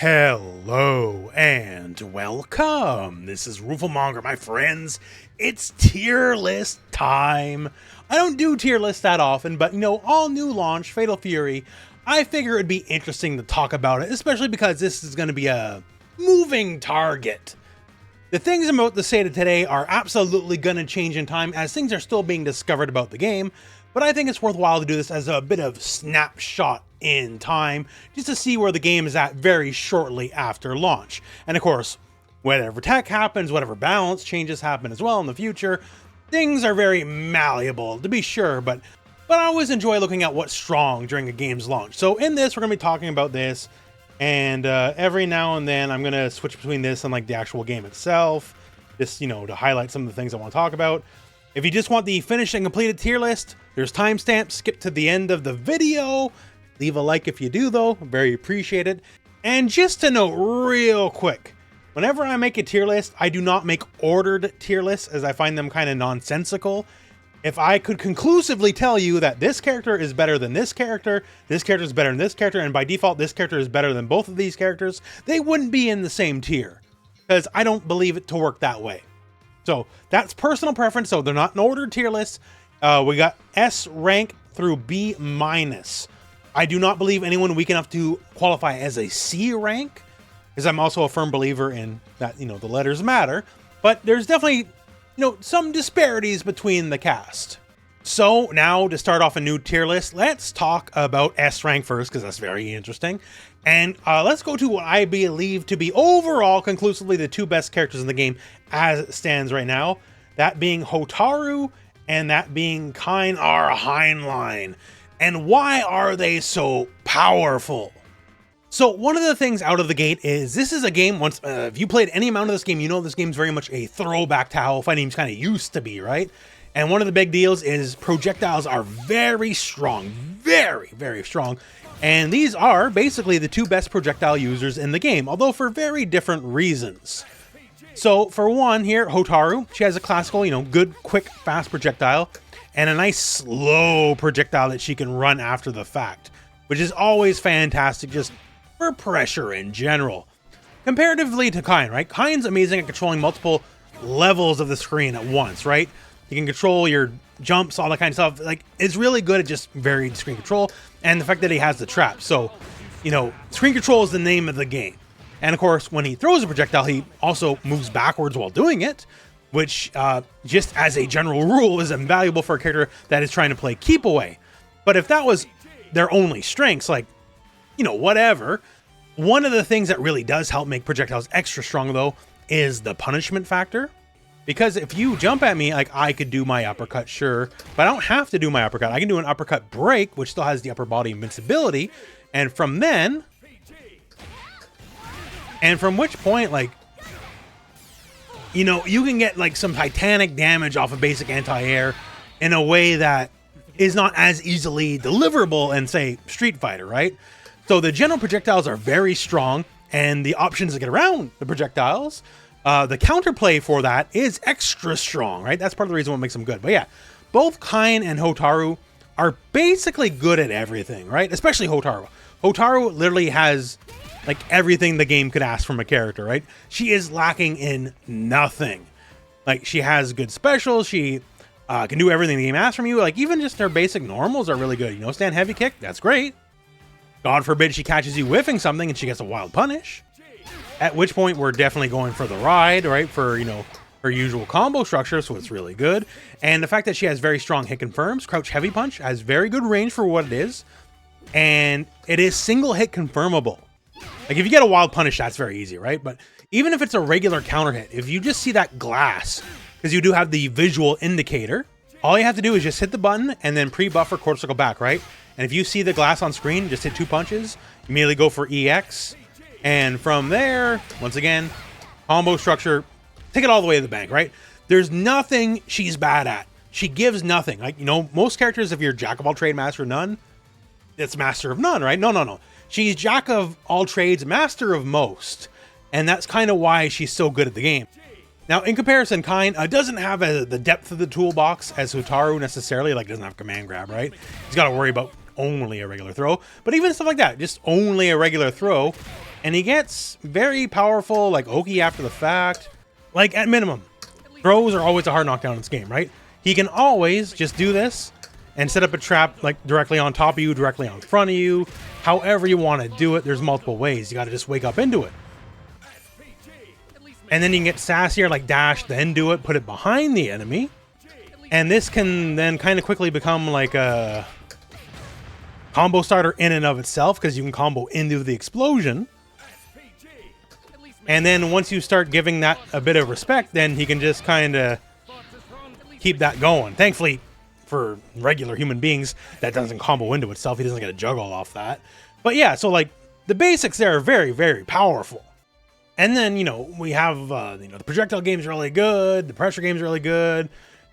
Hello and welcome. This is Rooflemonger, my friends. It's tier list time. I don't do tier lists that often, but all new launch, Fatal Fury, I figure it'd be interesting to talk about it, especially because this is going to be a moving target. The things I'm about to say today are absolutely going to change in time as things are still being discovered about the game, but I think it's worthwhile to do this as a bit of snapshot in time, just to see where the game is at very shortly after launch. And of course, whatever tech happens, whatever balance changes happen as well in the future, things are very malleable, to be sure, but I always enjoy looking at what's strong during a game's launch. So in this, we're going to be talking about this, and every now and then I'm going to switch between this and like the actual game itself, just, to highlight some of the things I want to talk about. If you just want the finished and completed tier list, there's timestamps. Skip to the end of the video. Leave a like if you do, though. Very appreciated. And just to note real quick, whenever I make a tier list, I do not make ordered tier lists, as I find them kind of nonsensical. If I could conclusively tell you that this character is better than this character is better than this character, and by default this character is better than both of these characters, they wouldn't be in the same tier, because I don't believe it to work that way. So that's personal preference, so they're not an ordered tier list. We got S rank through B minus. I do not believe anyone weak enough to qualify as a C rank, because I'm also a firm believer in that, the letters matter, but there's definitely, some disparities between the cast. So now to start off a new tier list, let's talk about S rank first, because that's very interesting. And let's go to what I believe to be overall conclusively the two best characters in the game as it stands right now. That being Hotaru and that being Kain R. Heinlein. And why are they so powerful? So one of the things out of the gate is this is a game, if you played any amount of this game, this game's very much a throwback to how fighting games kind of used to be, right? And one of the big deals is projectiles are very strong, very, very strong. And these are basically the two best projectile users in the game, although for very different reasons. So for one here, Hotaru, she has a classical, good, quick, fast projectile, and a nice slow projectile that she can run after the fact, which is always fantastic just for pressure in general. Comparatively to Kain, right? Kain's amazing at controlling multiple levels of the screen at once, right? You can control your jumps, all that kind of stuff. Like, it's really good at just varied screen control, and the fact that he has the trap. So, screen control is the name of the game. And of course, when he throws a projectile, he also moves backwards while doing it, which, just as a general rule, is invaluable for a character that is trying to play keep away. But if that was their only strengths, like, whatever, one of the things that really does help make projectiles extra strong, though, is the punishment factor. Because if you jump at me, like, I could do my uppercut, sure, but I don't have to do my uppercut. I can do an uppercut break, which still has the upper body invincibility, and from which point, like, you can get, like, some titanic damage off of basic anti-air in a way that is not as easily deliverable in, say, Street Fighter, right? So the general projectiles are very strong, and the options to get around the projectiles, the counterplay for that is extra strong, right? That's part of the reason what makes them good. But yeah, both Kain and Hotaru are basically good at everything, right? Especially Hotaru. Hotaru literally has, like, everything the game could ask from a character, right? She is lacking in nothing. Like, she has good specials. She can do everything the game asks from you. Like, even just her basic normals are really good. Stand heavy kick, that's great. God forbid she catches you whiffing something and she gets a wild punish. At which point we're definitely going for the ride, right? For, her usual combo structure, so it's really good. And the fact that she has very strong hit confirms, crouch heavy punch, has very good range for what it is. And it is single hit confirmable. Like, if you get a wild punish, that's very easy, right? But even if it's a regular counter hit, if you just see that glass, because you do have the visual indicator, all you have to do is just hit the button and then pre-buffer quarter circle back, right? And if you see the glass on screen, just hit 2 punches, immediately go for EX. And from there, once again, combo structure, take it all the way to the bank, right? There's nothing she's bad at. She gives nothing. Like, most characters, if you're jack of all trade, master of none, it's master of none, right? No. She's jack of all trades, master of most. And that's kind of why she's so good at the game. Now, in comparison, Kain doesn't have the depth of the toolbox as Hotaru necessarily, like, doesn't have command grab, right? He's got to worry about only a regular throw. But even stuff like that, just only a regular throw, And he gets very powerful, like Oki after the fact. Like, at minimum, throws are always a hard knockdown in this game, right? He can always just do this and set up a trap, like, directly on top of you, directly on front of you. However you want to do it, there's multiple ways. You got to just wake up into it. And then you can get sassier, like dash, then do it, put it behind the enemy. And this can then kind of quickly become like a combo starter in and of itself, because you can combo into the explosion. And then once you start giving that a bit of respect, then he can just kind of keep that going. Thankfully, for regular human beings, that doesn't combo into itself. He doesn't get a juggle off that. But yeah, so like the basics there are very, very powerful. And then, you know, we have, the projectile game's really good. The pressure game's really good.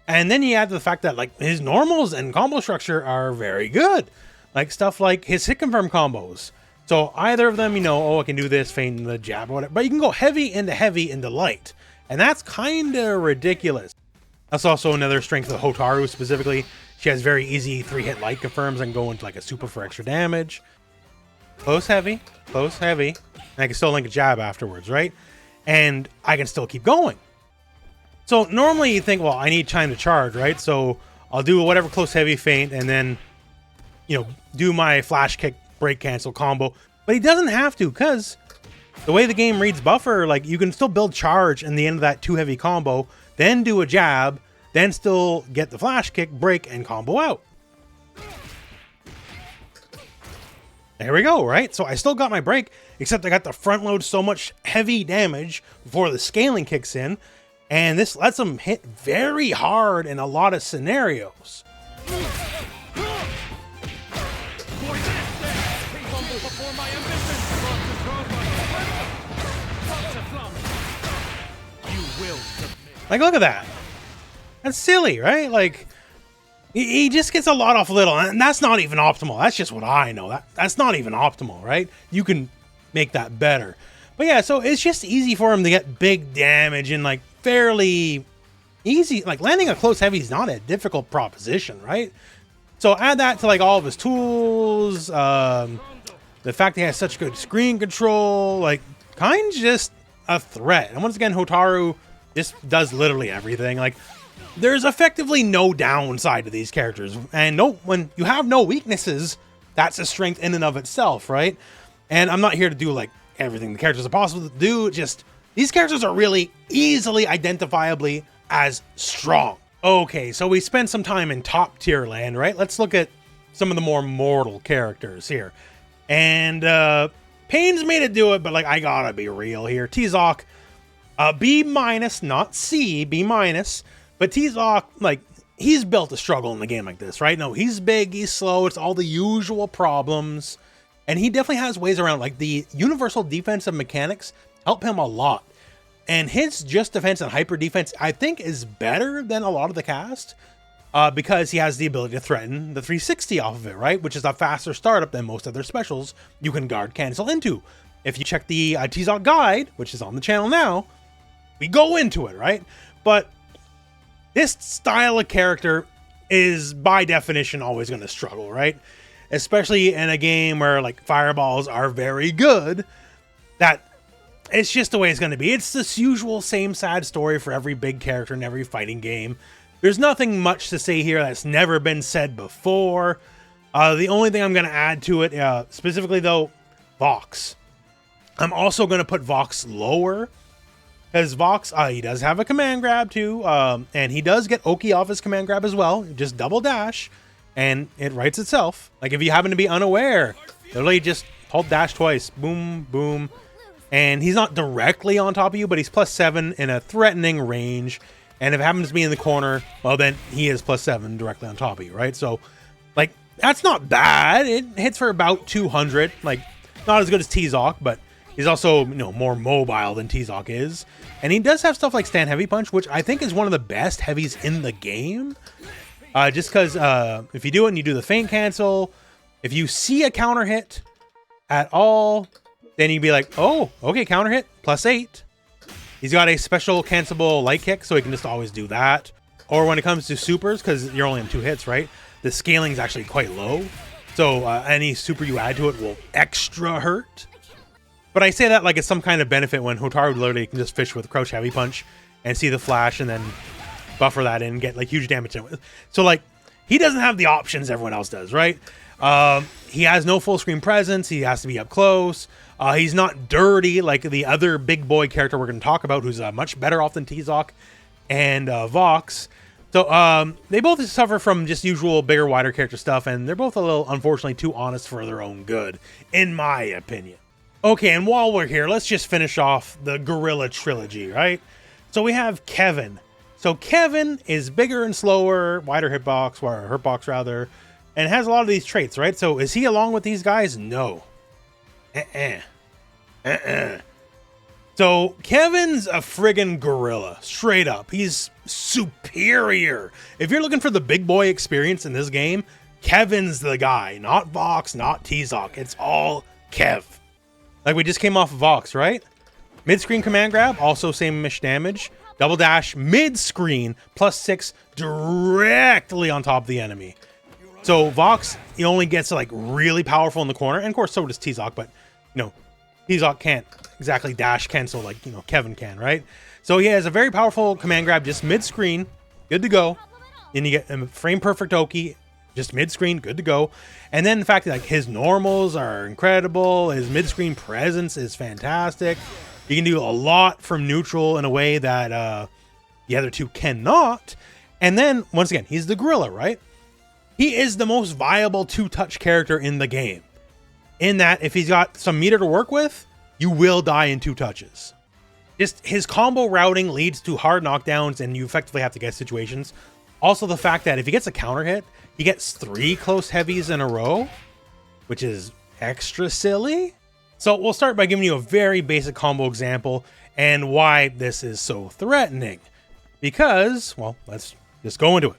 And then you add the fact that, like, his normals and combo structure are very good. Like, stuff like his hit confirm combos. So either of them, you know, oh, I can do this, feign the jab, or whatever. But you can go heavy into light. And that's kind of ridiculous. That's also another strength of Hotaru specifically. She has very easy 3-hit light confirms and go into, like, a super for extra damage. Close heavy, and I can still link a jab afterwards, right? And I can still keep going. So normally you think, well, I need time to charge, right? So I'll do whatever close heavy feint and then, you know, do my flash kick, break cancel combo. But he doesn't have to, because the way the game reads buffer, like, you can still build charge in the end of that 2 heavy combo, then do a jab, then still get the flash kick, break, and combo out. There we go, right? So I still got my break, except I got to front load so much heavy damage before the scaling kicks in, and this lets him hit very hard in a lot of scenarios. Like, look at that. That's silly, right? Like, he just gets a lot off little, and that's not even optimal. That's just what I know. That's not even optimal, right? You can make that better. But yeah, so it's just easy for him to get big damage and, like, fairly easy. Like, landing a close heavy is not a difficult proposition, right? So add that to, like, all of his tools, the fact that he has such good screen control, like, kind of just a threat. And once again, Hotaru just does literally everything. Like, there's effectively no downside to these characters. And when you have no weaknesses, that's a strength in and of itself, right? And I'm not here to do, like, everything the characters are possible to do. Just, these characters are really easily identifiably as strong. Okay, so we spent some time in top tier land, right? Let's look at some of the more mortal characters here. And pains me to do it, but, like, I gotta be real here. T-Zoc, B-, not C, B-. But T-Zoc, like, he's built to struggle in a game like this, right? No, he's big, he's slow, it's all the usual problems. And he definitely has ways around, like, the universal defensive mechanics help him a lot. And his just defense and hyper defense, I think, is better than a lot of the cast. Because he has the ability to threaten the 360 off of it, right? Which is a faster startup than most other specials you can guard cancel into. If you check the T-Zoc guide, which is on the channel now, we go into it, right? But this style of character is, by definition, always going to struggle, right? Especially in a game where, like, fireballs are very good. That it's just the way it's going to be. It's this usual same sad story for every big character in every fighting game. There's nothing much to say here that's never been said before. The only thing I'm going to add to it, specifically though, Vox. I'm also going to put Vox lower. Because Vox, he does have a command grab too, and he does get Oki off his command grab as well. Just double dash, and it writes itself. Like, if you happen to be unaware, literally just hold dash twice, boom, boom, and he's not directly on top of you, but he's +7 in a threatening range. And if it happens to be in the corner, well, then he is +7 directly on top of you, right? So, like, that's not bad. It hits for about 200, like, not as good as T-Zoc, but he's also, you know, more mobile than T-Zoc is. And he does have stuff like Stand Heavy Punch, which I think is one of the best heavies in the game. Just because if you do it and you do the feint cancel, if you see a counter hit at all, then you'd be like, oh, okay, counter hit, +8. He's got a special cancelable light kick, so he can just always do that. Or when it comes to supers, because you're only on 2 hits, right? The scaling is actually quite low. So any super you add to it will extra hurt. But I say that like it's some kind of benefit when Hotaru literally can just fish with Crouch Heavy Punch and see the flash and then buffer that in and get like huge damage. So like he doesn't have the options everyone else does, right? He has no full screen presence. He has to be up close. He's not dirty like the other big boy character we're going to talk about, who's much better off than T-Zoc and Vox. So they both suffer from just usual bigger, wider character stuff, and they're both a little, unfortunately, too honest for their own good, in my opinion. Okay, and while we're here, let's just finish off the Gorilla trilogy, right? So we have Kevin. So Kevin is bigger and slower, wider hitbox rather, and has a lot of these traits, right? So is he along with these guys? No. So Kevin's a friggin' gorilla, straight up. He's superior. If you're looking for the big boy experience in this game, Kevin's the guy, not Vox, not T-Zoc. It's all Kev. Like we just came off of Vox, right? Mid-screen command grab, also same-ish damage. Double dash, mid-screen, +6 directly on top of the enemy. So Vox, he only gets like really powerful in the corner, and of course so does T-Zoc, but you know, T-Zoc can't exactly dash cancel like, you know, Kevin can, right? So he has a very powerful command grab just mid-screen, good to go. And you get a frame perfect Oki, just mid-screen, good to go. And then the fact that like his normals are incredible, his mid-screen presence is fantastic. You can do a lot from neutral in a way that the other two cannot. And then, once again, he's the gorilla, right? He is the most viable two-touch character in the game. In that, if he's got some meter to work with, you will die in 2 touches. Just his combo routing leads to hard knockdowns, and you effectively have to get situations. Also, the fact that if he gets a counter hit, he gets 3 close heavies in a row, which is extra silly. So we'll start by giving you a very basic combo example and why this is so threatening. Because, well, let's just go into it.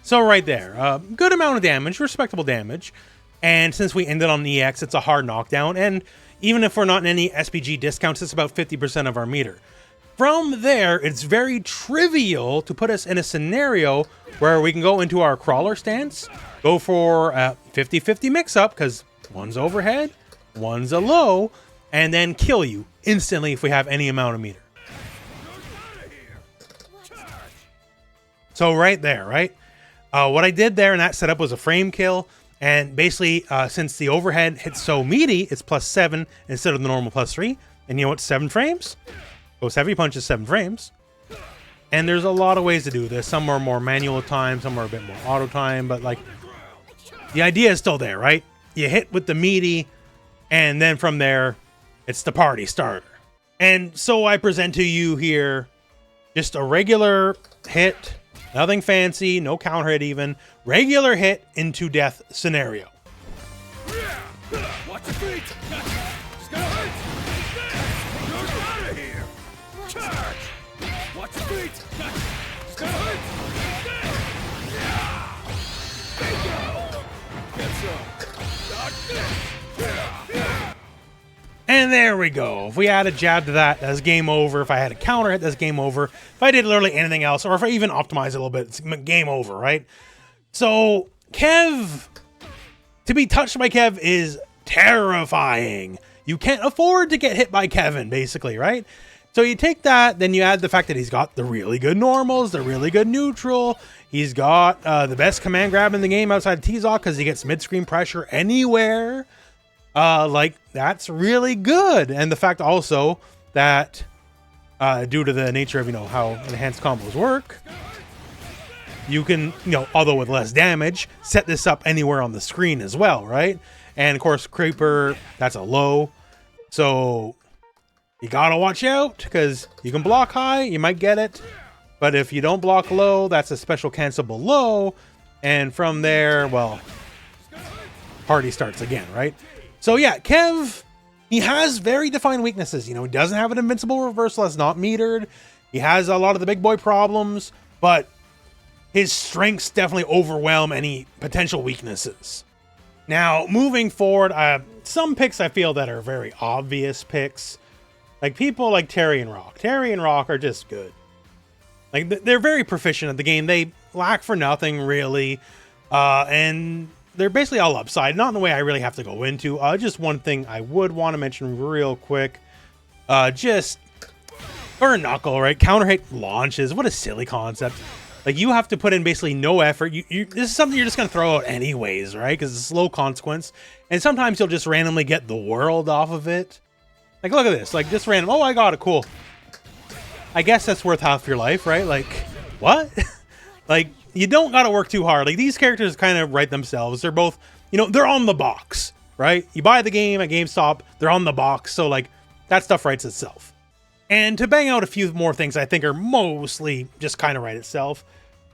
So right there, good amount of damage, respectable damage. And since we ended on the EX, it's a hard knockdown. And even if we're not in any SPG discounts, it's about 50% of our meter. From there, it's very trivial to put us in a scenario where we can go into our crawler stance, go for a 50-50 mix-up, because one's overhead, one's a low, and then kill you instantly if we have any amount of meter. So right there, right? What I did there in that setup was a frame kill, and basically, since the overhead hits so meaty, it's +7 instead of the normal +3. And you know what? 7 frames? Those heavy punches, 7 frames. And there's a lot of ways to do this. Some are more manual time, some are a bit more auto time, but like, the idea is still there, right? You hit with the meaty, and then from there, it's the party starter. And so I present to you here just a regular hit. Nothing fancy, no counter hit even. Regular hit into death scenario. Watch your feet. Just gotta hurt. You're out of here. Charge. Watch your feet. Just gotta hurt. Bingo. Get some. Dodge this. And there we go. If we add a jab to that, that's game over. If I had a counter hit, that's game over. If I did literally anything else, or if I even optimize a little bit, it's game over, right? So, Kev, to be touched by Kev is terrifying. You can't afford to get hit by Kevin, basically, right? So you take that, then you add the fact that he's got the really good normals, the really good neutral. He's got the best command grab in the game outside of T-Zoc because he gets mid-screen pressure anywhere. Like, that's really good. And the fact also that, due to the nature of, you know, how enhanced combos work, you can, you know, although with less damage, set this up anywhere on the screen as well, right? And of course, Creeper, that's a low. So you gotta watch out, because you can block high, you might get it. But if you don't block low, that's a special cancelable low. And from there, well, party starts again, right? So yeah, Kev, he has very defined weaknesses. You know, he doesn't have an invincible reversal that's not metered. He has a lot of the big boy problems, but his strengths definitely overwhelm any potential weaknesses. Now, moving forward, some picks I feel that are very obvious picks. Like people like Terry and Rock. Terry and Rock are just good. Like they're very proficient at the game. They lack for nothing, really. And they're basically all upside, not in the way I really have to go into. Just one thing I would want to mention real quick. Just for Knuckle, right? Counter hit launches. What a silly concept. Like, you have to put in basically no effort. This is something you're just going to throw out anyways, right? Because it's a low consequence. And sometimes you'll just randomly get the world off of it. Like, look at this. Like, just random. Oh, I got it. Cool. I guess that's worth half your life, right? Like, what? Like, you don't got to work too hard. Like, these characters kind of write themselves. They're both, you know, they're on the box, right? You buy the game at GameStop. They're on the box. So, like, that stuff writes itself. And to bang out a few more things I think are mostly just kind of write itself.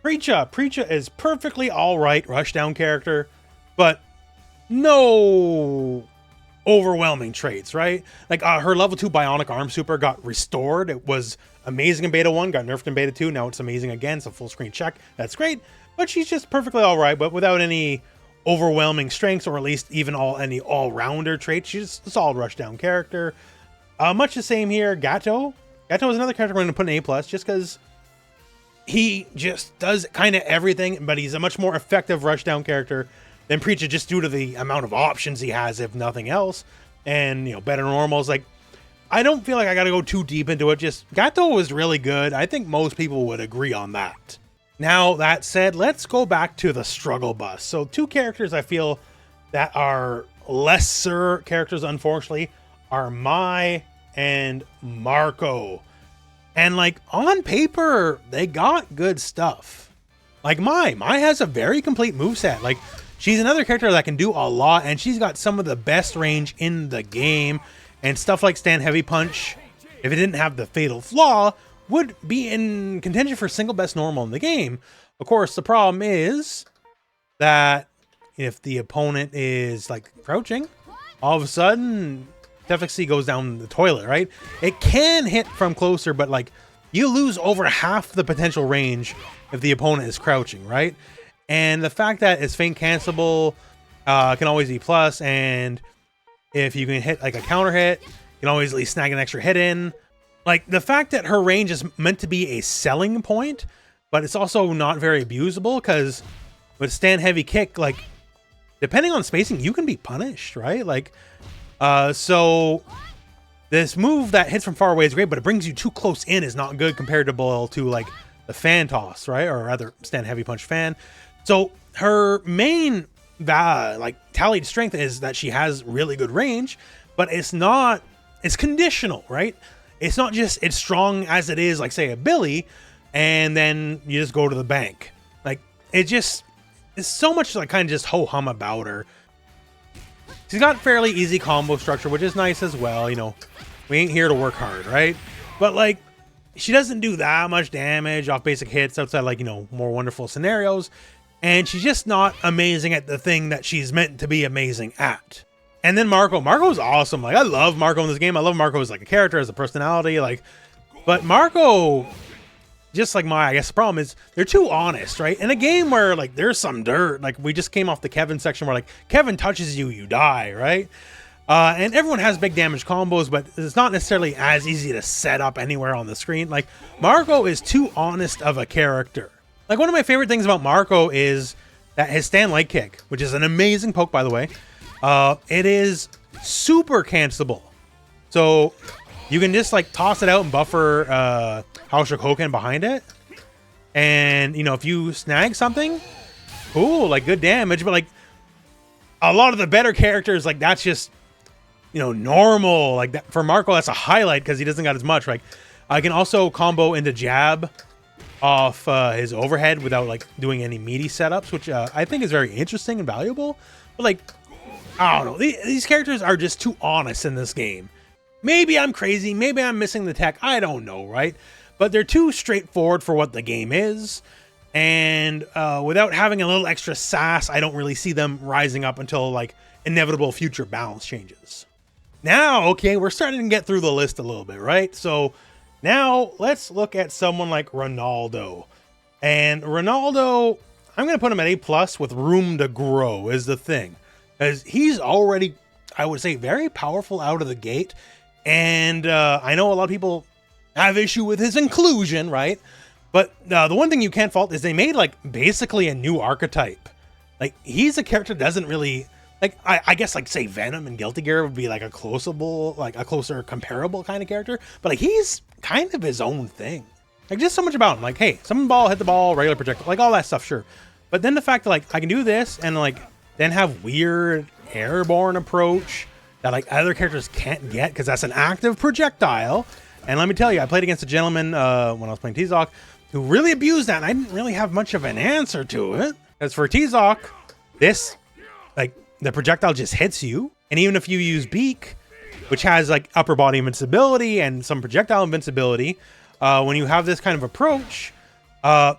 Preacha is perfectly alright rushdown character, but no overwhelming traits, right? Like, her level 2 bionic arm super got restored. It was amazing in beta 1, got nerfed in beta 2, now it's amazing again. It's a full screen check. That's great, but she's just perfectly alright, but without any overwhelming strengths, or at least even any all-rounder traits. She's just a solid rushdown character. Much the same here. Gato is another character I'm going to put in A+, just because he just does kind of everything, but he's a much more effective rushdown character than Preacha, just due to the amount of options he has, if nothing else. And, you know, better normals. Like, I don't feel like I got to go too deep into it. Just, Gato was really good. I think most people would agree on that. Now, that said, let's go back to the struggle bus. So, two characters I feel that are lesser characters, unfortunately, are Mai and Marco. And, like, on paper, they got good stuff. Like, Mai has a very complete moveset. Like, she's another character that can do a lot, and she's got some of the best range in the game. And stuff like Stand Heavy Punch, if it didn't have the Fatal Flaw, would be in contention for single best normal in the game. Of course, the problem is that if the opponent is, like, crouching, all of a sudden, efficacy goes down the toilet, right? It can hit from closer, but, like, you lose over half the potential range if the opponent is crouching, right? And the fact that it's feint cancelable can always be plus, and if you can hit, like, a counter hit, you can always at least snag an extra hit in. Like, the fact that her range is meant to be a selling point, but it's also not very abusable, because with Stand Heavy Kick, like, depending on spacing, you can be punished, right? Like, so this move that hits from far away is great, but it brings you too close in is not good comparable to, like, the fan toss, right? Or rather, Stand Heavy Punch fan. So her main like tallied strength is that she has really good range, but it's conditional, right? It's not just it's strong as it is, like, say, a Billy, and then you just go to the bank. Like, it's so much, like, kind of just ho-hum about her. She's got fairly easy combo structure, which is nice as well. You know, we ain't here to work hard, right? But, like, she doesn't do that much damage off basic hits outside, like, you know, more wonderful scenarios. And she's just not amazing at the thing that she's meant to be amazing at. And then Marco's awesome. Like, I love Marco in this game. I love Marco as, like, a character, as a personality. Like, but Marco, just like Mai, I guess the problem is they're too honest, right? In a game where, like, there's some dirt, like, we just came off the Kevin section where, like, Kevin touches you, you die, right? And everyone has big damage combos, but it's not necessarily as easy to set up anywhere on the screen. Like, Marco is too honest of a character. Like, one of my favorite things about Marco is that his stand light kick, which is an amazing poke, by the way, it is super cancelable. So you can just, like, toss it out and buffer Haoshokoken behind it. And, you know, if you snag something, cool, like, good damage. But, like, a lot of the better characters, like, that's just, you know, normal. Like, that for Marco, that's a highlight because he doesn't got as much. Like, I can also combo into jab off his overhead without, like, doing any meaty setups, which I think is very interesting and valuable. But, like, I don't know, these characters are just too honest in this game. Maybe I'm crazy, maybe I'm missing the tech, I don't know, right? But they're too straightforward for what the game is, and without having a little extra sass, I don't really see them rising up until, like, inevitable future balance changes. Now, okay, we're starting to get through the list a little bit, right? So now let's look at someone like Ronaldo. And Ronaldo, I'm going to put him at A+ with room to grow is the thing. As he's already, I would say, very powerful out of the gate. And I know a lot of people have issue with his inclusion, right? But the one thing you can't fault is they made, like, basically a new archetype. Like, he's a character that doesn't really, like, I guess, like, say Venom and Guilty Gear would be like a closer comparable kind of character, but like, he's kind of his own thing. Like, just so much about him. Like, hey, summon ball, hit the ball, regular projectile, like all that stuff, sure. But then the fact that, like, I can do this and, like, then have weird airborne approach that, like, other characters can't get because that's an active projectile. And let me tell you, I played against a gentleman when I was playing T-Zoc who really abused that, and I didn't really have much of an answer to it. Because for T-Zoc, this, like, the projectile just hits you, and even if you use Beak, which has, like, upper body invincibility and some projectile invincibility, when you have this kind of approach,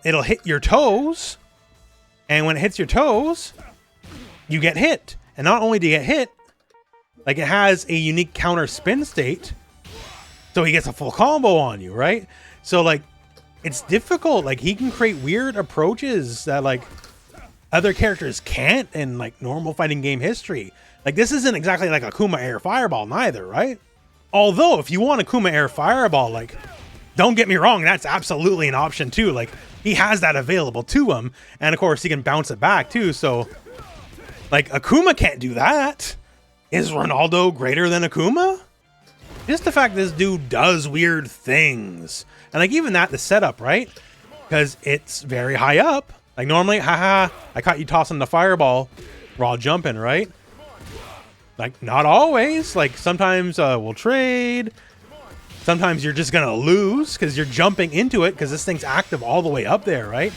it'll hit your toes, and when it hits your toes, you get hit. And not only do you get hit, like, it has a unique counter spin state, so he gets a full combo on you, right? So, like, it's difficult. Like, he can create weird approaches that, like, other characters can't in, like, normal fighting game history. Like, this isn't exactly like a Kuma Air Fireball neither, right? Although, if you want a Kuma Air Fireball, like, don't get me wrong, that's absolutely an option too. Like, he has that available to him, and of course he can bounce it back too. So, like, Akuma can't do that. Is Ronaldo greater than Akuma? Just the fact this dude does weird things, and like, even that, the setup, right? Because it's very high up. Like, normally, haha, I caught you tossing the fireball while jumping, right? Like, not always. Like, sometimes we'll trade. Sometimes you're just gonna lose because you're jumping into it because this thing's active all the way up there, right?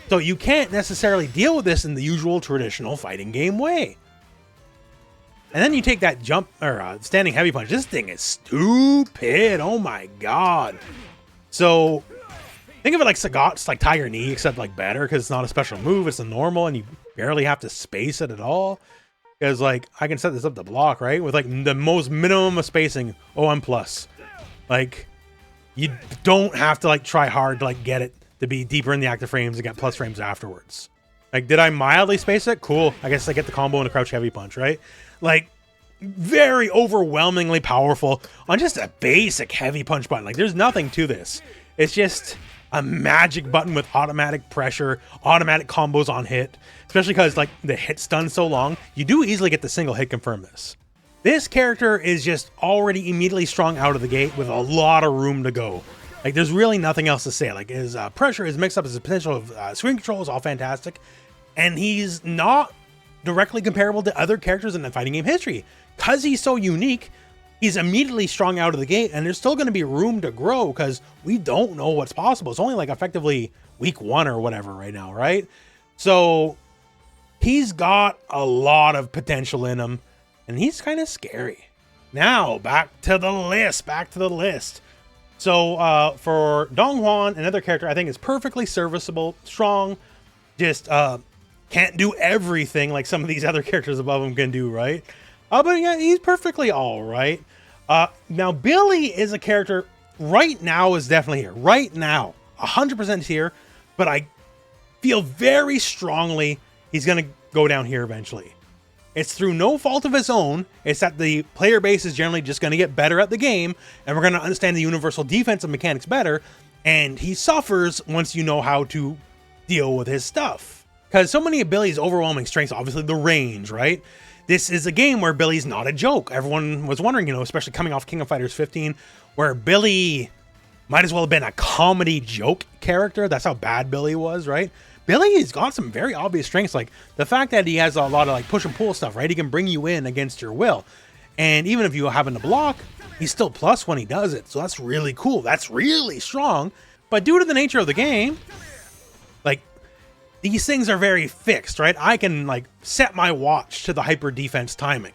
So you can't necessarily deal with this in the usual traditional fighting game way. And then you take that jump or standing heavy punch. This thing is stupid. Oh my god. So think of it like Sagat's like Tiger Knee, except like better because it's not a special move. It's a normal, and you barely have to space it at all. Because like I can set this up to block, right, with like the most minimum of spacing, OM plus. Like, you don't have to like try hard to like get it to be deeper in the active frames and get plus frames afterwards. Like, did I mildly space it? Cool. I guess I get the combo and a crouch heavy punch, right? Like, very overwhelmingly powerful on just a basic heavy punch button. Like, there's nothing to this. It's just a magic button with automatic pressure, automatic combos on hit, especially because like the hit stun so long, you do easily get the single hit confirm this. This character is just already immediately strong out of the gate with a lot of room to go. Like, there's really nothing else to say. Like, his pressure, his mix-up, his potential of swing control is all fantastic. And he's not directly comparable to other characters in the fighting game history. Because he's so unique, he's immediately strong out of the gate, and there's still going to be room to grow because we don't know what's possible. It's only like effectively week 1 or whatever right now, right? So he's got a lot of potential in him. And he's kind of scary. Now, back to the list. So, for Donghuan, another character I think is perfectly serviceable, strong, just can't do everything like some of these other characters above him can do, right? But yeah, he's perfectly all right. Now, Billy is a character right now is definitely here. Right now, 100% here, but I feel very strongly he's going to go down here eventually. It's through no fault of his own. It's that the player base is generally just going to get better at the game, and we're going to understand the universal defensive mechanics better, and he suffers once you know how to deal with his stuff. Because so many of Billy's overwhelming strengths, obviously the range, right? This is a game where Billy's not a joke. Everyone was wondering, you know, especially coming off King of Fighters 15, where Billy might as well have been a comedy joke character. That's how bad Billy was, right? Billy's got some very obvious strengths, like the fact that he has a lot of like push and pull stuff, right? He can bring you in against your will. And even if you happen to block, he's still plus when he does it. So that's really cool. That's really strong. But due to the nature of the game, like, these things are very fixed, right? I can like set my watch to the hyper defense timing.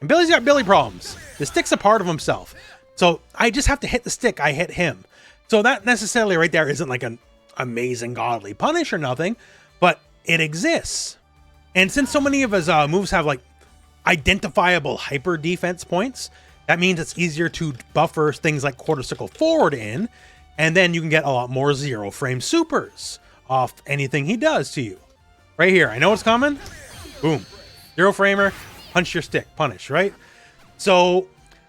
And Billy's got Billy problems. The stick's a part of himself. So I just have to hit the stick. I hit him. So that necessarily right there isn't like an amazing godly punish or nothing, but it exists. And since so many of his moves have like identifiable hyper defense points, that means it's easier to buffer things like quarter circle forward in, and then you can get a lot more zero frame supers off anything he does to you. Right here, I know it's coming. Boom. Zero framer, punch your stick, punish, right? So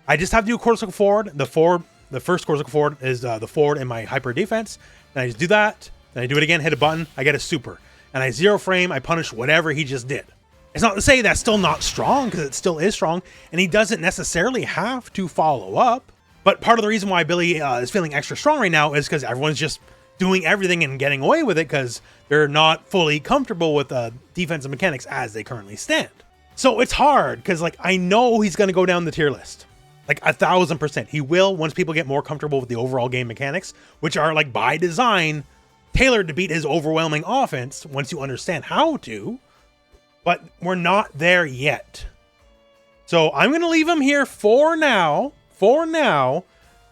I just have to do a quarter circle forward. The first quarter circle forward is the forward in my hyper defense. Then I just do that. Then I do it again, hit a button. I get a super. and I zero frame, I punish whatever he just did. It's not to say that's still not strong, because it still is strong, and he doesn't necessarily have to follow up. But part of the reason why Billy is feeling extra strong right now is because everyone's just doing everything and getting away with it because they're not fully comfortable with defensive mechanics as they currently stand. So it's hard, because like I know he's going to go down the tier list. Like 1000%. He will once people get more comfortable with the overall game mechanics, which are like by design tailored to beat his overwhelming offense once you understand how to. But we're not there yet. So I'm going to leave him here for now,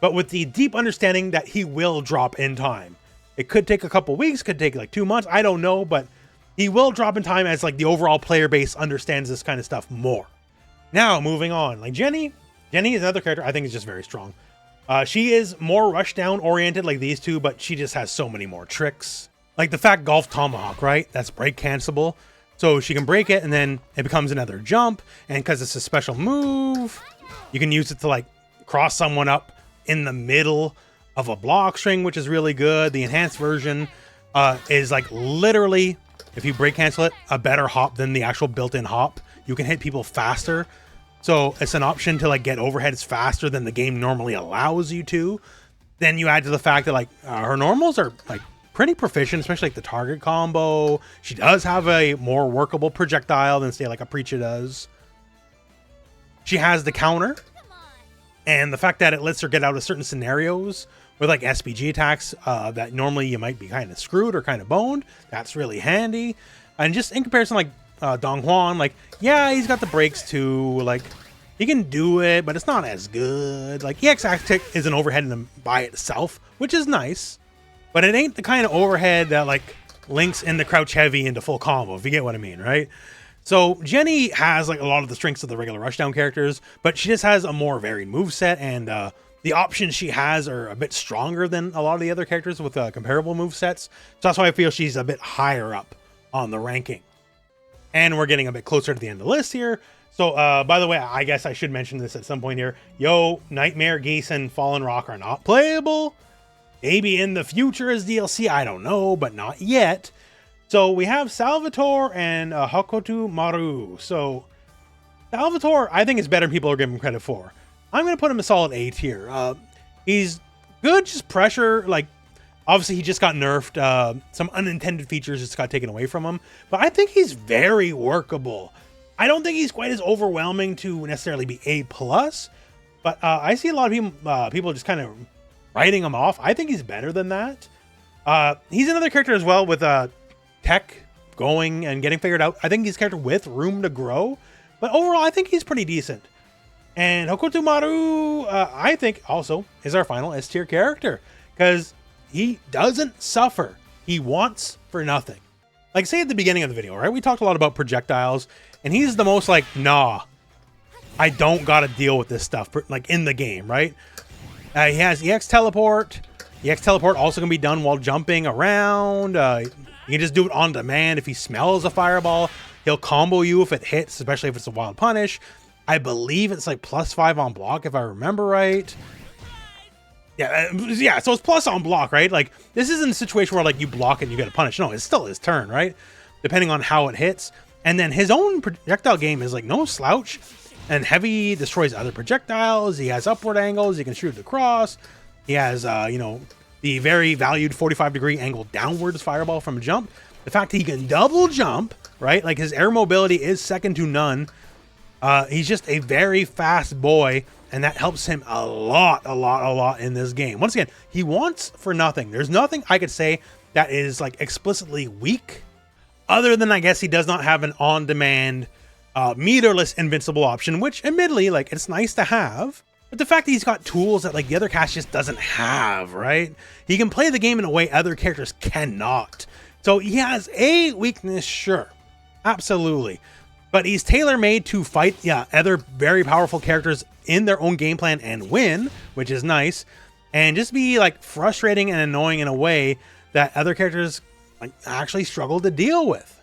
but with the deep understanding that he will drop in time. It could take a couple weeks, could take like 2 months, I don't know, but he will drop in time as like the overall player base understands this kind of stuff more. Now, moving on, like Jenny is another character I think is just very strong. She is more rushdown oriented like these two, but she just has so many more tricks. Like the Fat Golf Tomahawk, right? That's break cancelable. So she can break it and then it becomes another jump. And because it's a special move, you can use it to like cross someone up in the middle of a block string, which is really good. The enhanced version is like literally, if you break cancel it, a better hop than the actual built-in hop. You can hit people faster. So it's an option to like get overheads faster than the game normally allows you to. Then you add to the fact that like her normals are like pretty proficient, especially like the target combo. She does have a more workable projectile than say like a Preacher does. She has the counter, and the fact that it lets her get out of certain scenarios with like SPG attacks that normally you might be kind of screwed or kind of boned. That's really handy. And just in comparison, like Dong Juan, like yeah, he's got the breaks too. Like he can do it, but it's not as good. Like EX Tactic is an overhead by itself, which is nice. But it ain't the kind of overhead that like links into crouch heavy into full combo, if you get what I mean, right? So Jenny has like a lot of the strengths of the regular rushdown characters, but she just has a more varied moveset, and the options she has are a bit stronger than a lot of the other characters with comparable movesets. So that's why I feel she's a bit higher up on the ranking. And we're getting a bit closer to the end of the list here. So by the way, I guess I should mention this at some point here. Yo, Nightmare, Geese, and Fallen Rock are not playable. Maybe in the future as DLC, I don't know, but not yet. So we have Salvatore and Hokuto Maru. So Salvatore, I think is better than people are giving him credit for. I'm going to put him a solid A tier. He's good, just pressure. Like, obviously he just got nerfed. Some unintended features just got taken away from him. But I think he's very workable. I don't think he's quite as overwhelming to necessarily be A+. But I see a lot of people just kind of writing him off. I think he's better than that. He's another character as well with tech going and getting figured out. I think he's a character with room to grow, but overall I think he's pretty decent. And Hokuto Maru, I think also is our final S tier character because he doesn't suffer. He wants for nothing. Like say at the beginning of the video, right? We talked a lot about projectiles, and he's the most like, nah, I don't got to deal with this stuff like in the game, right? He has EX Teleport. EX Teleport also can be done while jumping around. You can just do it on demand. If he smells a fireball, he'll combo you if it hits, especially if it's a wild punish. I believe it's like +5 on block, if I remember right. Yeah, so it's plus on block, right? Like, this isn't a situation where like you block and you get a punish. No, it's still his turn, right? Depending on how it hits. And then his own projectile game is like no slouch. And heavy destroys other projectiles. He has upward angles. He can shoot it across. He has, the very valued 45-degree angle downwards fireball from a jump. The fact that he can double jump, right? Like his air mobility is second to none. He's just a very fast boy, and that helps him a lot in this game. Once again, he wants for nothing. There's nothing I could say that is like explicitly weak, other than I guess he does not have an on-demand meterless invincible option, which admittedly, like, it's nice to have. But the fact that he's got tools that like the other cast just doesn't have, right? He can play the game in a way other characters cannot. So he has a weakness, sure, absolutely. But he's tailor-made to fight, other very powerful characters in their own game plan and win, which is nice. And just be like frustrating and annoying in a way that other characters like actually struggle to deal with.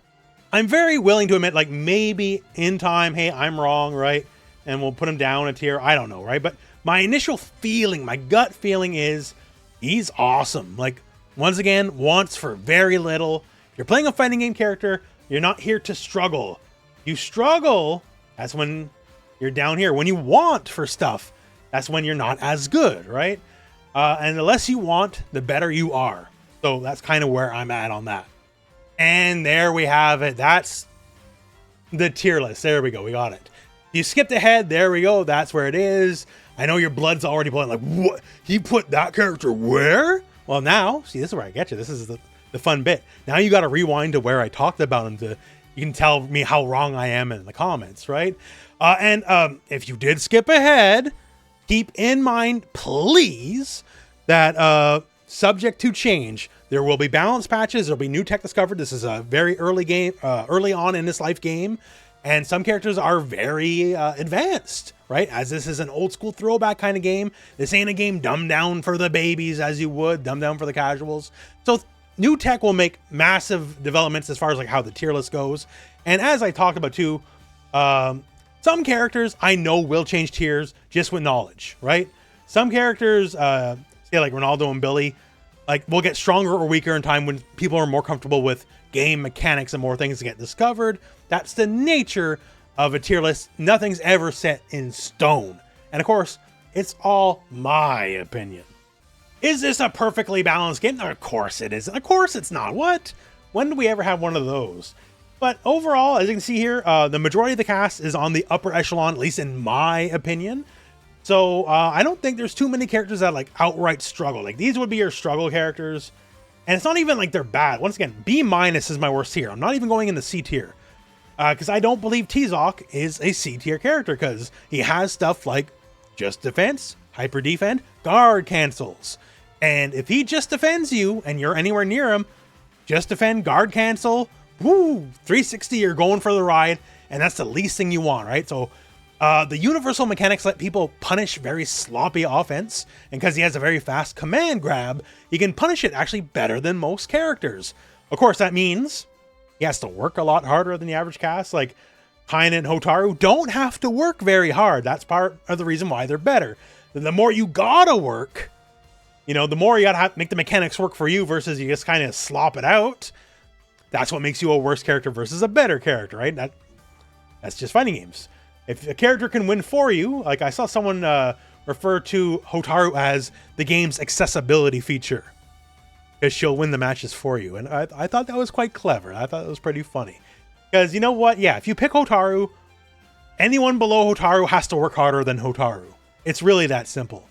I'm very willing to admit, like, maybe in time, hey, I'm wrong, right? And we'll put him down a tier. I don't know, right? But my initial feeling, my gut feeling is he's awesome. Like, once again, wants for very little. You're playing a fighting game character. You're not here to struggle. You struggle, that's when you're down here. When you want for stuff, that's when you're not as good, right? And the less you want, the better you are. So that's kind of where I'm at on that. And there we have it. That's the tier list. There we go. We got it. You skipped ahead. There we go. That's where it is. I know your blood's already boiling. Like, what? He put that character where? Well, now, see, this is where I get you. This is the fun bit. Now you got to rewind to where I talked about him to, you can tell me how wrong I am in the comments, right? And if you did skip ahead, keep in mind, please, that subject to change. There will be balance patches. There'll be new tech discovered. This is a very early game, early on in this life game. And some characters are very advanced, right? As this is an old school throwback kind of game. This ain't a game dumbed down for the babies as you would, dumbed down for the casuals. So new tech will make massive developments as far as like how the tier list goes. And as I talked about too, some characters I know will change tiers just with knowledge, right? Some characters, say like Ronaldo and Billy, like will get stronger or weaker in time when people are more comfortable with game mechanics and more things get discovered. That's the nature of a tier list. Nothing's ever set in stone. And of course, it's all my opinion. Is this a perfectly balanced game? Of course it isn't. Of course it's not. What? When do we ever have one of those? But overall, as you can see here, the majority of the cast is on the upper echelon, at least in my opinion. So I don't think there's too many characters that like outright struggle. Like these would be your struggle characters. And it's not even like they're bad. Once again, B- is my worst tier. I'm not even going in the C tier. Because I don't believe Tzok is a C tier character because he has stuff like just defense, hyper defend, guard cancels. And if he just defends you and you're anywhere near him, just defend, guard cancel, woo, 360, you're going for the ride. And that's the least thing you want, right? So the universal mechanics let people punish very sloppy offense. And because he has a very fast command grab, he can punish it actually better than most characters. Of course, that means he has to work a lot harder than the average cast. Like Kain and Hotaru don't have to work very hard. That's part of the reason why they're better. The more you gotta work, you know, the more you gotta have to make the mechanics work for you versus you just kind of slop it out. That's what makes you a worse character versus a better character, right? That's just fighting games. If a character can win for you, like I saw someone refer to Hotaru as the game's accessibility feature. Because she'll win the matches for you. And I thought that was quite clever. I thought it was pretty funny. Because you know what? Yeah, if you pick Hotaru, anyone below Hotaru has to work harder than Hotaru. It's really that simple.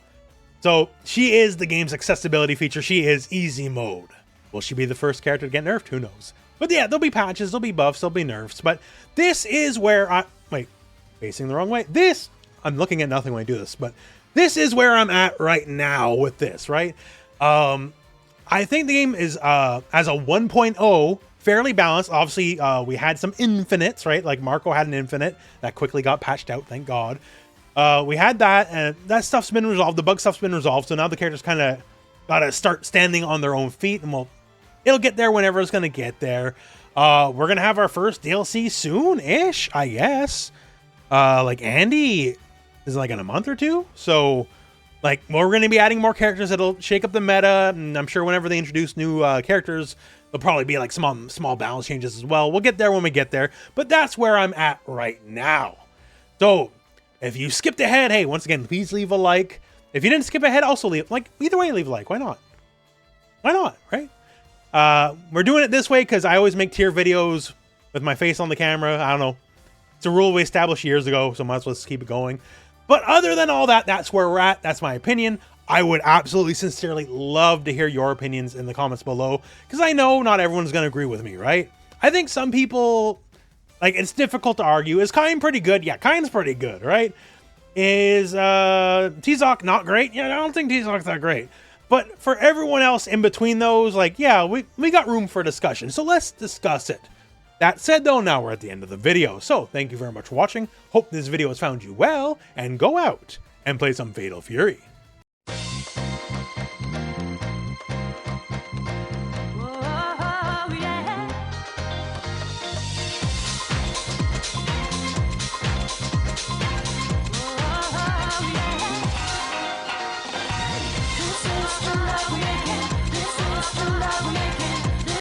So she is the game's accessibility feature. She is easy mode. Will she be the first character to get nerfed? Who knows? But yeah, there'll be patches, there'll be buffs, there'll be nerfs. But this is where wait, facing the wrong way. I'm looking at nothing when I do this. But this is where I'm at right now with this, right? I think the game is, as a 1.0, fairly balanced. Obviously, we had some infinites, right? Like Marco had an infinite that quickly got patched out, thank God. We had that, and that stuff's been resolved. The bug stuff's been resolved, so now the characters kind of got to start standing on their own feet, and it'll get there whenever it's going to get there. We're going to have our first DLC soon-ish, I guess. Like Andy is like in a month or two, so like we're going to be adding more characters that'll shake up the meta, and I'm sure whenever they introduce new characters, there'll probably be like small balance changes as well. We'll get there when we get there, but that's where I'm at right now. So if you skipped ahead, hey, once again, please leave a like. If you didn't skip ahead, also leave, like, either way, leave a like. Why not? Why not, right? We're doing it this way because I always make tier videos with my face on the camera. I don't know. It's a rule we established years ago, so might as well just keep it going. But other than all that, that's where we're at. That's my opinion. I would absolutely, sincerely love to hear your opinions in the comments below, because I know not everyone's going to agree with me, right? I think some people, like, it's difficult to argue. Is Kain pretty good? Yeah, Kain's pretty good, right? Is Tzok not great? Yeah, I don't think Tzok's that great. But for everyone else in between those, like, yeah, we got room for discussion. So let's discuss it. That said, though, now we're at the end of the video. So thank you very much for watching. Hope this video has found you well, and go out and play some Fatal Fury.